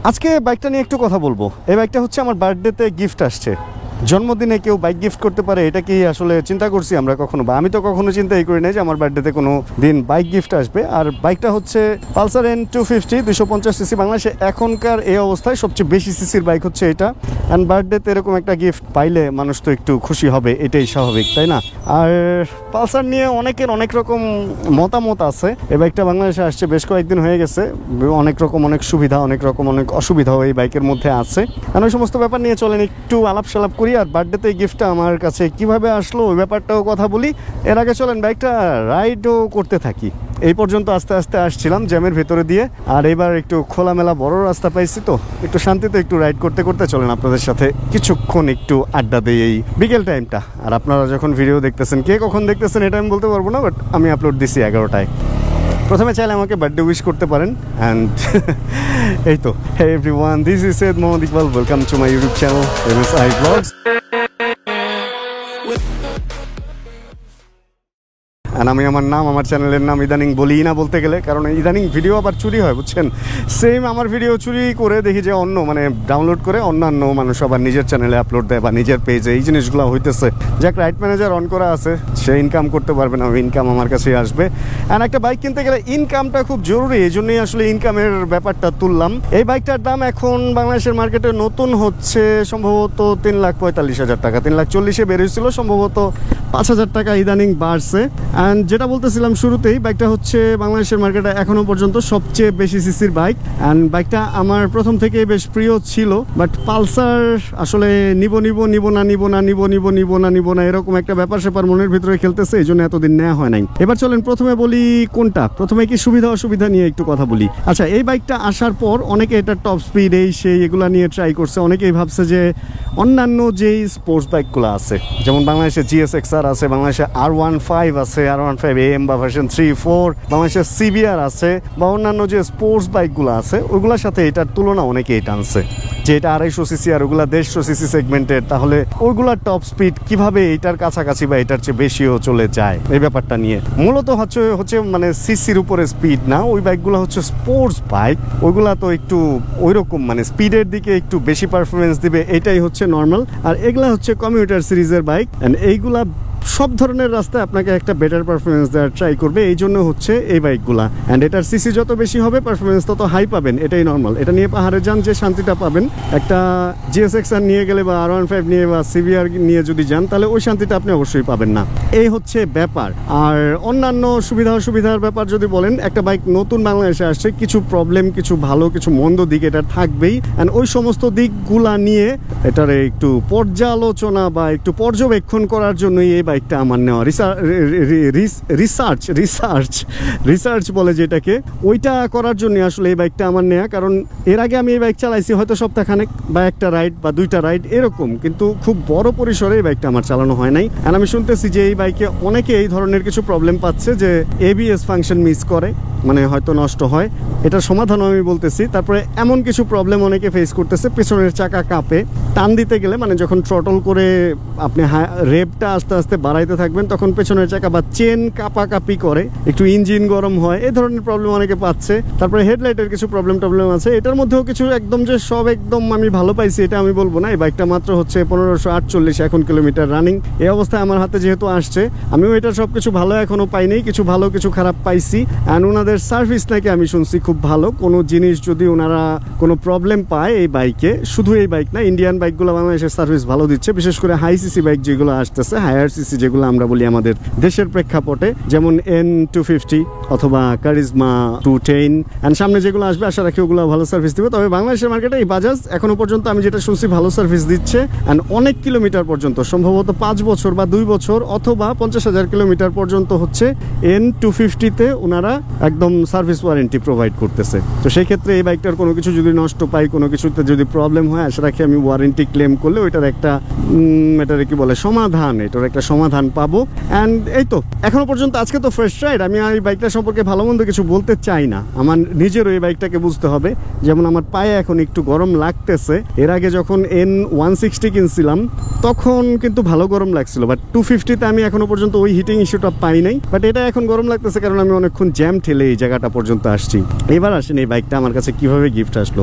আজকে বাইকটা নিয়ে একটু কথা বলবো। এই বাইকটা হচ্ছে আমার বার্থডেতে গিফট আসছে। জন্মদিনে কেউ বাইক গিফট করতে পারে, এটা কি আসলে চিন্তা করছি আমরা কখনো, বা আমি তো কখনো চিন্তাই করি নাই যে আমার বার্থডেতে কোনো দিন বাইক গিফট আসবে। আর বাইকটা হচ্ছে পালসার N250 250 সিসি, বাংলাদেশে এখনকার এই অবস্থায় সবচেয়ে বেশি সিসির বাইক হচ্ছে এটা। অ্যান্ড বার্থডেতে এরকম একটা গিফট পাইলে মানুষ তো একটু খুশি হবে, এটাই স্বাভাবিক, তাই না? আর পালসার নিয়ে অনেকের অনেক রকম মতামত আছে। এই বাইকটা বাংলাদেশে আসছে বেশ কয়েকদিন হয়ে গেছে, অনেক রকম অনেক সুবিধা, অনেক রকম অনেক অসুবিধাও এই বাইকের মধ্যে আছে। আর ওই সমস্ত ব্যাপার নিয়ে চলেন একটু আলাপ সালাপ করি। আর বার্থডেতে এই গিফটটা আমার কাছে কিভাবে আসলো ওই ব্যাপারটাও কথা বলি। এর আগে চলেন বাইকটা রাইডও করতে থাকি। এই পর্যন্ত আস্তে আস্তে আসছিলাম জ্যামের ভেতরে দিয়ে, আর এবার একটু খোলামেলা বড় রাস্তা পাইছি, তো একটু শান্তিতে একটু রাইড করতে করতে চলেন আপনাদের সাথে কিছুক্ষণ একটু আড্ডা দিই এই বিকেল টাইমটা। আর আপনারা যখন ভিডিও দেখতেছেন, কে কখন দেখতেছেন এটা আমি বলতে পারবো না, বাট আমি আপলোড দিছি 11টায়। প্রথমে চাইলে আমাকে বার্থডে উইশ করতে পারেন। অ্যান্ড এই তো, hey everyone, this is Syed Mohammad Iqbal, welcome to my YouTube channel MSI Vlogs। আর আমি আমার নাম, আমার চ্যানেলের নাম ইদানিং বলি না বলতে গেলে, কারণ ইদানিং ভিডিও আবার চুরি হয়, বুঝছেন। সেম আমার ভিডিও চুরি করে দেখি যে অন্য ডাউনলোড করে অন্যান্য মানুষ আবার নিজের চ্যানেলে আপলোড দেয় বা নিজের পেজে, এই জিনিসগুলো হইতেছে। যাক, রাইট ম্যানেজার অন করা আছে, সে ইনকাম করতে পারবে না, ইনকাম আমার কাছেই আসবে। আর একটা বাইক কিনতে গেলে ইনকামটা খুব জরুরি, এই জন্যই আসলে ইনকামের ব্যাপারটা তুললাম। এই বাইকটার দাম এখন বাংলাদেশের মার্কেটে নতুন হচ্ছে সম্ভবত 3,45,000 টাকা, 3,40,000 বেরিয়েছিল, সম্ভবত 5,000 টাকা ইদানিং বাড়ছে। অ্যান্ড যেটা বলতেছিলাম শুরুতেই, বাইকটা হচ্ছে বাংলাদেশের মার্কেটে এখনো পর্যন্ত সবচেয়ে বেশি সিসির বাইক। অ্যান্ড বাইকটা আমার প্রথম থেকে বেশ প্রিয় ছিল, বাট পালসার আসলে নিব না এরকম একটা ব্যাপার স্যাপার মনের ভিতরে খেলতেছে, এই জন্য এতদিন নেওয়া হয় নাই। এবার চলেন প্রথমে বলি কোনটা, প্রথমে কি সুবিধা অসুবিধা নিয়ে একটু কথা বলি। আচ্ছা, এই বাইকটা আসার পর অনেকে এটা টপ স্পিড এই সেই এগুলা নিয়ে ট্রাই করছে। অনেকেই ভাবছে যে অন্যান্য যেই স্পোর্টস বাইকগুলো আছে, যেমন বাংলাদেশে GSXR আছে, বাংলাদেশে R15 আছে, R15 AM বা ভার্সন 3-4, বাংলাদেশে CBR আছে, বা অন্যান্য যে স্পোর্টস বাইকগুলো আছে ওইগুলোর সাথে এটার তুলনা অনেকেই টানছে যে এটা 250 সিসি আর ওগুলা 150 সিসি সেগমেন্টের, তাহলে ওইগুলার টপ স্পিড কিভাবে এটার কাছাকাছি বা এটার চেয়ে বেশিও চলে যায়। এই ব্যাপারটা নিয়ে মূলত হচ্ছে সিসির উপরে স্পিড না, ওই বাইকগুলো হচ্ছে স্পোর্টস বাইক, ওইগুলা তো একটু ওইরকম স্পিডের দিকে একটু বেশি পারফরমেন্স দিবে, এটাই হচ্ছে নর্মাল। আর এগুলা হচ্ছে কমিউটার সিরিজের বাইক, এন্ড এইগুলা সব ধরনের রাস্তায় আপনাকে একটা বেটার পারফরমেন্স দেওয়ার ট্রাই করবে, এই জন্য হচ্ছে এই বাইকগুলা। অ্যান্ড এটার সিসি যত বেশি হবে পারফরমেন্স তত হাই পাবেন, এটাই নর্মাল। এটা নিয়ে পাহাড়ে যান যে শান্তিটা পাবেন, একটা GSXR নিয়ে গেলে বা R15 নিয়ে বা CBR নিয়ে যদি যান তাহলে ওই শান্তিটা আপনি অবশ্যই পাবেন না, এই হচ্ছে ব্যাপার। আর অন্যান্য সুবিধা অসুবিধার ব্যাপার যদি বলেন, একটা বাইক নতুন বাংলাদেশে আসছে, কিছু প্রবলেম, কিছু ভালো, কিছু মন্দ দিক এটা থাকবেই। অ্যান্ড ওই সমস্ত দিকগুলা নিয়ে এটার একটু পর্যালোচনা বা একটু পর্যবেক্ষণ করার জন্যই এই বাইকটা আমার নেওয়া। রিসার্চ বলে যেটাকে, ওইটা করার জন্য আসলে এই বাইকটা আমার নেওয়া। কারণ এর আগে আমি এই বাইক চালাইছি হয়তো সপ্তাহখানেক বা একটা রাইড বা 2টা রাইড এরকম, কিন্তু খুব বড় পরিসরে এই বাইকটা আমার চালানো হয় নাই। আর আমি শুনতেছি যে এই বাইকে অনেকে এই ধরনের কিছু প্রবলেম পাচ্ছে, যে ABS ফাংশন মিস করে, হয়তো নষ্ট হয়। এটার সমাধানও আমি বলতেছি। তারপরে এমন কিছু প্রবলেম অনেকে ফেস করতেছে, পেছনের চাকা কাঁপে, টান দিতে গেলে যখন থ্রটল করে আপনি রেপটা আস্তে আস্তে বাড়াইতে থাকবেন, তখন পেছনের চাকা বা চেন কাঁপাকাঁপি করে, একটু ইঞ্জিন গরম হয়, এই ধরনের প্রবলেম অনেকে পাচ্ছে। তারপরে হেডলাইটের কিছু প্রবলেম আছে। এটার মধ্যেও কিছু একদম যে সব একদম আমি ভালো পাইছি এটা আমি বলবো না। এই বাইকটা মাত্র হচ্ছে 1548 এখন কিলোমিটার রানিং। এই অবস্থায় আমার হাতে যেহেতু আসছে, আমিও এটা সব কিছু ভালো এখনো পাইনি, কিছু ভালো কিছু খারাপ পাইছি। অ্যান্ড ওনাদের সার্ভিস নাকি আমি শুনছি খুব ভালো। কোনো জিনিস যদি ওনারা কোনো প্রবলেম পায় এই বাইকে, শুধু এই বাইক না, ইন্ডিয়ান বাইকগুলো বাংলাদেশের সার্ভিস ভালো দিচ্ছে, বিশেষ করে হাই সিসি বাইক যেগুলো আসতেছে, হায়ার সিসি যেগুলো আমরা বলি আমাদের দেশের প্রেক্ষাপটে, যেমন N250 অথবা কারিজমা 210, অ্যান্ড সামনে যেগুলো আসবে আশা রাখি ওগুলো ভালো সার্ভিস দিবে। তবে বাংলাদেশের মার্কেটে এই বাজাজ এখনো পর্যন্ত আমি যেটা শুনছি ভালো সার্ভিস দিচ্ছে, অ্যান্ড অনেক কিলোমিটার পর্যন্ত, সম্ভবত 5 বছর বা 2 বছর অথবা 50,000 কিলোমিটার পর্যন্ত হচ্ছে N250-তে ওনারা একদম সার্ভিস ওয়ারেন্টি প্রোভাইড করতেছে। তো সেই ক্ষেত্রে এই বাইকটার কোনো কিছু যদি নষ্ট পাই, কোনো কিছুতে যদি প্রবলেম হয়, আশা রাখি আমি ওয়ারেন্টি ক্লেম করলে ওইটার একটা এটার কি বলে সমাধান, এটার একটা সমাধান পাবো। অ্যান্ড এই তো এখনো পর্যন্ত, আজকে তো ফার্স্ট রাইড, আমি এই বাইকটা সম্পর্কে ভালো মন্দ কিছু বলতে চাই না। আমার নিজেরও এই বাইকটাকে বুঝতে হবে। যেমন আমার পায়ে এখন একটু গরম লাগতেছে। এর আগে যখন N160 কিনছিলাম তখন কিন্তু ভালো গরম লাগছিল, বাট 250-তে আমি এখনো পর্যন্ত ওই হিটিং ইস্যুটা পাই নাই। বাট এটা এখন গরম লাগতেছে কারণ আমি অনেকক্ষণ জ্যাম ঠেলে এই জায়গাটা পর্যন্ত আসছি। এবার আসেন এই বাইকটা আমার কাছে কিভাবে গিফট আসলো।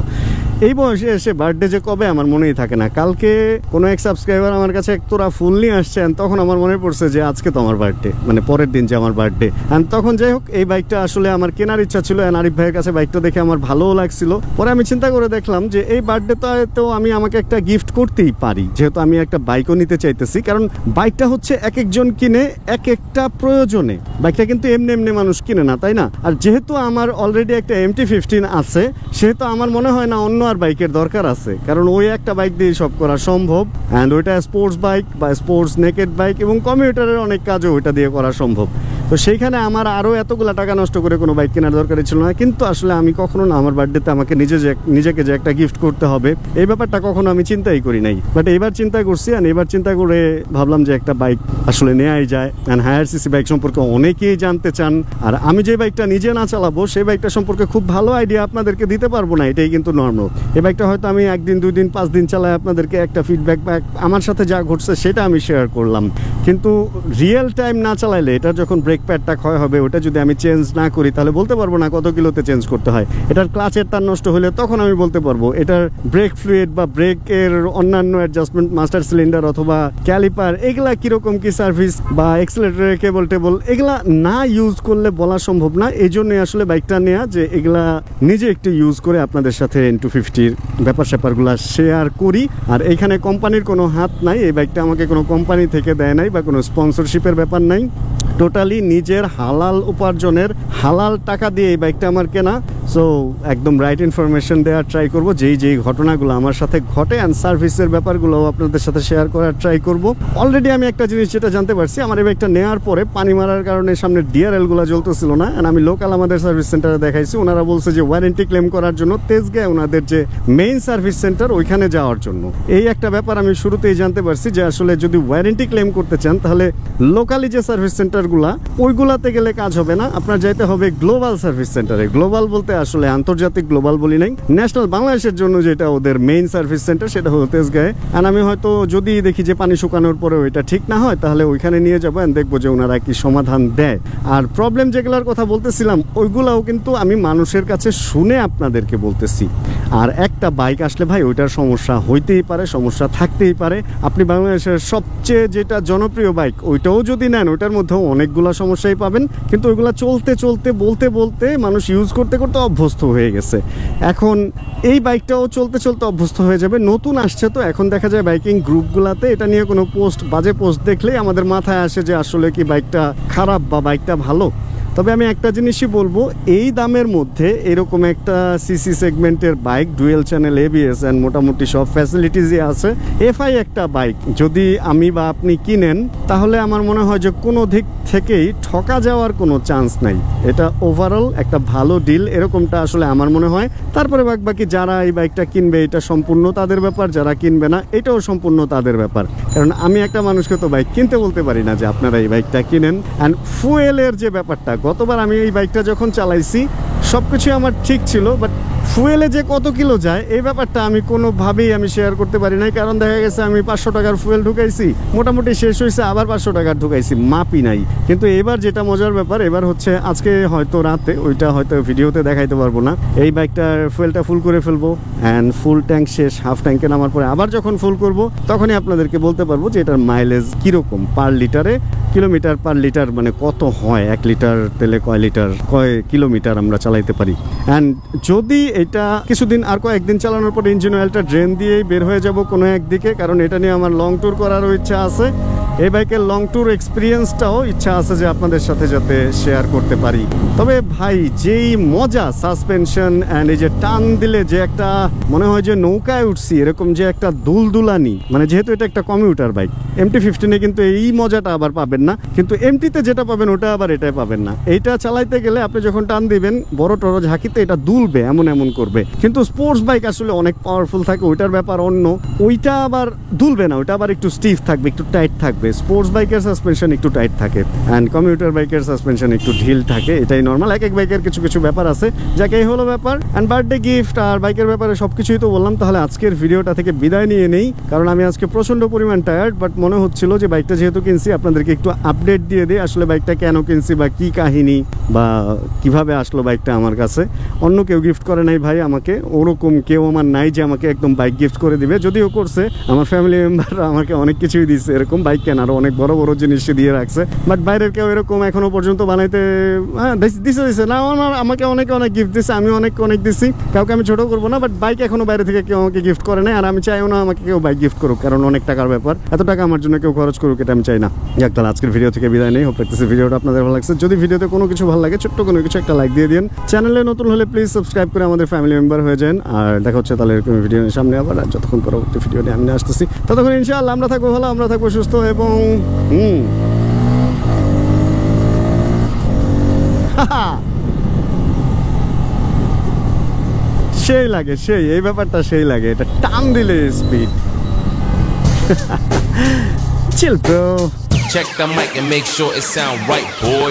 এই বয়সে এসে বার্থডে যে কবে আমার মনেই থাকে না। কালকে কোনো এক সাবস্ক্রাইবার আমার কাছে এক তোরা ফুল নিয়ে আসছেন, তখন আমার মনে পড়ছে যে আজকে তো আমার বার্থডে, মানে পরের দিন যে আমার বার্থডে। অ্যান্ড তখন যাই হোক এই বাইকটা আসলে আমার কেনার ইচ্ছা ছিল, অ্যান্ড আরিফ ভাইয়ের কাছে বাইকটা দেখে আমার ভালোও লাগছিল। পরে আমি চিন্তা করে দেখলাম যে এই বার্থডেতে আমি আমাকে একটা গিফট করতেই পারি, যেহেতু আমি একটা বাইকও নিতে চাইতেছি। কারণ বাইকটা হচ্ছে এক একজন কিনে এক একটা প্রয়োজনে, বাইকটা কিন্তু এমনি এমনি মানুষ কিনে না, তাই না? আর যেহেতু আমার অলরেডি একটা MT-15 আছে, সেহেতু আমার মনে হয় না অন্য আর বাইকের দরকার আছে, কারণ ওই একটা বাইক দিয়ে সব করা সম্ভব। অ্যান্ড ওইটা স্পোর্টস বাইক বা স্পোর্টস নেকেড বাইক, এবং কমিউটারের অনেক কাজও ওইটা দিয়ে করা সম্ভব। তো সেইখানে আমার আরও এতগুলা টাকা নষ্ট করে কোনো বাইক কেনার দরকারই ছিল না। কিন্তু আসলে আমি কখনো না আমার বার্থডেতে আমাকে নিজেকে যে একটা গিফট করতে হবে, এই ব্যাপারটা কখনো আমি চিন্তাই করি নাই। বাট এবার চিন্তা করছি, আর এবার চিন্তা করে ভাবলাম যে একটা বাইক আসলে নেওয়াই যায়। অ্যান্ড হায়ার সিসি বাইক সম্পর্কে অনেকেই জানতে চান, আর আমি যে বাইকটা নিজে না চালাবো সেই বাইকটা সম্পর্কে খুব ভালো আইডিয়া আপনাদেরকে দিতে পারবো না, এটাই কিন্তু নর্মাল। এই বাইকটা হয়তো আমি 1 দিন 2 দিন 5 দিন চালাই, আপনাদেরকে একটা ফিডব্যাক বা আমার সাথে যা ঘটছে সেটা আমি শেয়ার করলাম। কিন্তু রিয়েল টাইম না চালাইলে, এটা যখন ব্রেক প্যাডটা ক্ষয় হবে, ওটা যদি আমি চেঞ্জ না করি তাহলে বলতে পারবো না কত কিলোতে চেঞ্জ করতে হয়। এটার ক্লাচের তার নষ্ট হলে তখন আমি বলতে পারবো। এটার ব্রেক ফ্লুইড বা ব্রেকের অন্যান্য অ্যাডজাস্টমেন্ট, মাস্টার সিলিন্ডার অথবা ক্যালিপার, এগুলা কিরকম কি সার্ভিস বা এক্সেলেটরের কেবল টেবল, এগুলা না ইউজ করলে বলা সম্ভব না। এই জন্যই আসলে বাইকটা নেওয়া, যে এগুলা নিজে একটু ইউজ করে আপনাদের সাথে N250-র ব্যাপার স্যাপারগুলা শেয়ার করি। আর এইখানে কোম্পানির কোনো হাত নাই, এই বাইকটা আমাকে কোনো কোম্পানি থেকে দেয় নাই বা কোনো স্পন্সরশিপের ব্যাপার নাই। টোটালি নিজের হালাল উপার্জনের হালাল টাকা দিয়ে এই বাইকটা আমার কেনা। সো একদম রাইট ইনফরমেশন দেওয়ার ট্রাই করব, যেই ঘটনাগুলো আমার সাথে ঘটে, অ্যান্ড সার্ভিসের ব্যাপারগুলোও আপনাদের সাথে শেয়ার করার ট্রাই করব। অলরেডি আমি একটা জিনিস যেটা জানতে পারছি, আমার এই বাইকটা নেওয়ার পরে পানি মারার কারণে সামনে ডিআরএলগুলো জ্বলতেছিল না। অ্যান্ড আমি লোকাল আমাদের সার্ভিস সেন্টারে দেখাইছি, ওনারা বলছে যে ওয়ারেন্টি ক্লেম করার জন্য তেজগাঁও ওনাদের যে মেইন সার্ভিস সেন্টার ওইখানে যাওয়ার জন্য। এই একটা ব্যাপার আমি শুরুতেই জানতে পারছি যে আসলে যদি ওয়ারেন্টি ক্লেম করতে চান তাহলে লোকালি যে সার্ভিস সেন্টারগুলা, ওইগুলাতে গেলে কাজ হবে না, আপনার যাইতে হবে গ্লোবাল সার্ভিস সেন্টারে। গ্লোবাল বলতে আসলে আন্তর্জাতিক গ্লোবাল বলি নাই, ন্যাশনাল বাংলাদেশের জন্য যেটা ওদের মেইন সার্ভিস সেন্টার, সেটা হলো তেজগাঁয়ে। আর আমি হয়তো যদি দেখি যে পানি শুকানোর পরে ওইটা ঠিক না হয়, তাহলে ওইখানে নিয়ে যাবো, আর দেখবো যে ওনারা কি সমাধান দেয়। আর প্রবলেম যেগুলোর কথা বলতেছিলাম, ওইগুলাও কিন্তু আমি মানুষের কাছে শুনে আপনাদেরকে বলতেছি। আর একটা বাইক আসলে ভাই ওইটার সমস্যা হইতেই পারে, সমস্যা থাকতেই পারে। আপনি বাংলাদেশের সবচেয়ে যেটা জনপ্রিয় বাইক, ওইটাও যদি নেন, ওইটার মধ্যেও অনেকগুলো সমস্যাই পাবেন। কিন্তু ওইগুলা চলতে চলতে বলতে বলতে মানুষ ইউজ করতে করতে অভ্যস্ত হয়ে গেছে। এখন এই বাইকটাও চলতে চলতে অভ্যস্ত হয়ে যাবে। নতুন আসছে তো, এখন দেখা যায় বাইকিং গ্রুপগুলাতে এটা নিয়ে কোনো পোস্ট, বাজে পোস্ট দেখলেই আমাদের মাথায় আসে যে আসলে কি বাইকটা খারাপ বা বাইকটা ভালো। তবে আমি একটা জিনিসই বলবো, এই দামের মধ্যে এরকম একটা সিসি সেগমেন্টের bike, dual channel ABS and মোটামুটি সব ফ্যাসিলিটিসই আছে, FI একটা বাইক যদি আমি বা আপনি কিনেন, তাহলে আমার মনে হয় যে কোনো দিক থেকেই ঠকা যাওয়ার কোনো চান্স নাই। এটা ওভারঅল একটা ভালো ডিল, এরকমটা আসলে আমার মনে হয়। তারপরে বাকি যারা এই বাইকটা কিনবে, এটা সম্পূর্ণ তাদের ব্যাপার, যারা কিনবে না এটাও সম্পূর্ণ তাদের ব্যাপার। কারণ আমি একটা মানুষকে তো বাইক কিনতে বলতে পারি না যে আপনারা এই বাইকটা কিনেন। অ্যান্ড ফুয়েলের যে ব্যাপারটা, গতবার আমি এই বাইকটা যখন চালাইছি সব কিছু আমার ঠিক ছিল, বাট ফুয়েলে যে কত কিলো যায় এই ব্যাপারটা আমি কোনোভাবেই আমি শেয়ার করতে পারি নাই। কারণ দেখা গেছে আমি 500 টাকার ফুয়েল ঢুকাইছি, মোটামুটি শেষ হয়েছে, আবার 500 টাকার ঢুকাইছি, মাপই নাই। কিন্তু এবার যেটা মজার ব্যাপার, এবার হচ্ছে আজকে হয়তো রাতে, ওইটা হয়তো ভিডিওতে দেখাইতে পারবো না, এই বাইকটার ফুয়েলটা ফুল করে ফেলবো। অ্যান্ড ফুল ট্যাঙ্ক শেষ, হাফ ট্যাঙ্কে নামার পরে আবার যখন ফুল করব, তখনই আপনাদেরকে বলতে পারবো যে এটার মাইলেজ কীরকম পার লিটারে, কিলোমিটার পার লিটার, মানে কত হয় 1 লিটার তেলে কয় কিলোমিটার আমরা চালাইতে পারি। অ্যান্ড যদি এটা কিছুদিন আর কয়েকদিন চালানোর পর ইঞ্জিন অয়েলটা ড্রেন দিয়েই বের হয়ে যাব কোনো একদিকে, কারণ এটা নিয়ে আমার লং ট্যুর করারও ইচ্ছা আছে। এই বাইকের লং ট্যুর এক্সপিরিয়েন্সটাও ইচ্ছা আছে যে আপনাদের সাথে যাতে শেয়ার করতে পারি। তবে ভাই যেই মজা সাসপেনশন অ্যান্ড এই যে টান দিলে যে একটা মনে হয় যে নৌকায় উঠছি, এরকম যে একটা দুলদুলানি, মানে যেহেতু এটা একটা কমিউটার বাইক, MT-15-এ কিন্তু এই মজাটা আবার পাবেন না। কিন্তু MT-তে যেটা পাবেন ওটা আবার এটাই পাবেন না। এইটা চালাইতে গেলে আপনি যখন টান দিবেন, বড় টড়ো ঝাঁকিতে এটা দুলবে, এমন করবে। কিন্তু স্পোর্টস বাইক আসলে অনেক পাওয়ারফুল থাকে, ওইটার ব্যাপার অন্য। ওইটা আবার দুলবে না, ওইটা আবার একটু স্টিফ থাকবে, একটু টাইট থাকবে। থাকবে। স্পোর্টস বাইকের সাসপেনশন একটু টাইট থাকে অ্যান্ড কমিউটার বাইকের সাসপেনশন একটু ঢিল থাকে, এটাই নর্মাল। এক এক বাইকের কিছু কিছু ব্যাপার আছে, যাকে এই হলো ব্যাপার। অ্যান্ড বার্থডে গিফট আর বাইকের ব্যাপারে সবকিছুই তো বললাম। তাহলে আজকের ভিডিওটা থেকে বিদায় নিয়ে নেই, কারণ আমি আজকে প্রচন্ড পরিমাণ টায়ার্ড। বাট মনে হচ্ছিল যে বাইকটা যেহেতু কিনছি আপনাদেরকে একটু আপডেট দিয়ে দিই, আসলে বাইকটা কেন কিনছি বা কি কাহিনী বা কিভাবে আসলো বাইকটা আমার কাছে। অন্য কেউ গিফট করে নাই ভাই আমাকে, ওরকম কেউ আমার নাই যে আমাকে একদম বাইক গিফট করে দিবে। যদিও করছে আমার ফ্যামিলি মেম্বাররা, আমাকে অনেক কিছুই দিচ্ছে এরকম, বাইক কেন আরো অনেক বড় বড় জিনিস দিয়ে রাখছে। বাট বাইরের কেউ এরকম এখনো পর্যন্ত বানাইতে দিছে না। আমাকে অনেকে অনেক গিফট দিচ্ছে, আমি অনেক দিচ্ছি, কাউকে আমি ছোট করবো না। বাট বাইক এখনো বাইরে থেকে কেউ আমাকে গিফট করে নাই, আর আমি চাইও না আমাকে কেউ বাইক গিফট করুক, কারণ অনেক টাকার ব্যাপার। এত টাকা আমার জন্য কেউ খরচ করুক এটা আমি চাই না। যাক, তাহলে আজকের ভিডিও থেকে বিদায় নেই। হোপ করতেছি ভিডিওটা আপনাদের ভালো লাগছে। যদি ভিডিওতে কোনো কিছু ভালো লাগে, ছোট্ট কোনো কিছু একটা লাইক দিয়ে দিন। চ্যানেলে নতুন হলে প্লিজ সাবস্ক্রাইব করে আমাদের ফ্যামিলি মেম্বার হয়ে যান। আর দেখা হচ্ছে তাহলে এরকম ভিডিও সামনে আবার, আর যতক্ষণ পরবর্তী ভিডিও নিয়ে আমি আসতেছি, ততক্ষণ ইনশাআল্লাহ আমরা থাকবো ভালো, আমরা থাকবো সুস্থ এবং সেই লাগে, সেই এই ব্যাপারটা সেই লাগে, এটা টান দিলে speed. Chill bro. Check the mic and make sure it sound right, boy.